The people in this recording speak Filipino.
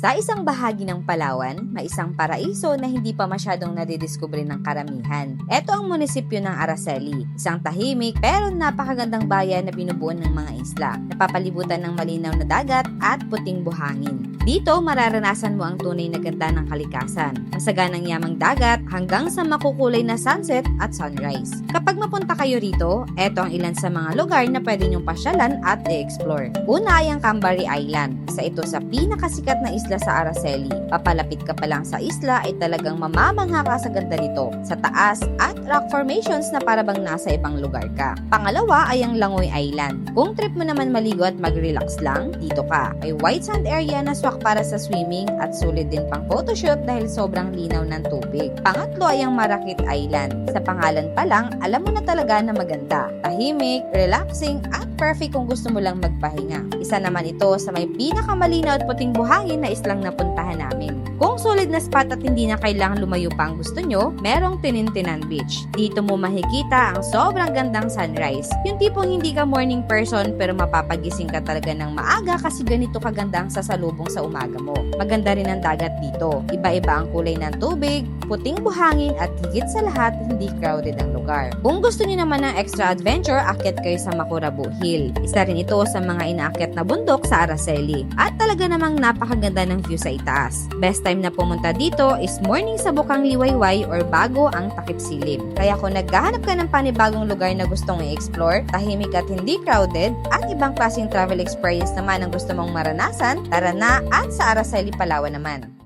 Sa isang bahagi ng Palawan, may isang paraiso na hindi pa masyadong nadidiskubre ng karamihan. Ito ang munisipyo ng Araceli, isang tahimik pero napakagandang bayan na binubuo ng mga isla, napapalibutan ng malinaw na dagat at puting buhangin. Dito, mararanasan mo ang tunay na ganda ng kalikasan, masaganang yamang dagat hanggang sa makukulay na sunset at sunrise. Kapag mapunta kayo rito, eto ang ilan sa mga lugar na pwede nyong pasyalan at i-explore. Una ay ang Cambari Island. Isa ito sa pinakasikat na isla sa Araceli. Papalapit ka pa lang sa isla ay talagang mamamangha ka sa ganda nito, sa taas at rock formations na parabang nasa ibang lugar ka. Pangalawa ay ang Langoy Island. Kung trip mo naman maligo at mag-relax lang, dito ka. May white sand area na swak para sa swimming at sulit din pang photoshoot dahil sobrang linaw ng tubig. Pangatlo ay ang Marakit Island. Sa pangalan pa lang, alam mo na talaga na maganda, tahimik, relaxing at perfect kung gusto mo lang magpahinga. Isa naman ito sa may pinakamalinaw at puting buhangin na islang napuntahan namin. Kung solid na spot at hindi na kailangan lumayo pa ang gusto nyo, merong Tinintinan Beach. Dito mo makikita ang sobrang gandang sunrise. Yung tipong hindi ka morning person pero mapapagising ka talaga ng maaga kasi ganito kaganda ang sasalubong sa umaga mo. Maganda rin ang dagat dito. Iba-iba ang kulay ng tubig, puting buhangin at higit sa lahat, hindi crowded ang lugar. Kung gusto niyo naman ng extra adventure, akyat kayo sa Macurabu Hill. Isa rin ito sa mga inaakyat na bundok sa Araceli. At talaga namang napakaganda ng view sa itaas. Best time na pumunta dito is morning sa Bukang Liwayway or bago ang Takip Silim. Kaya kung naghahanap ka ng panibagong lugar na gustong i-explore, tahimik at hindi crowded, at ibang klaseng travel experience naman ang gusto mong maranasan, tara na at sa Araceli, Palawan naman.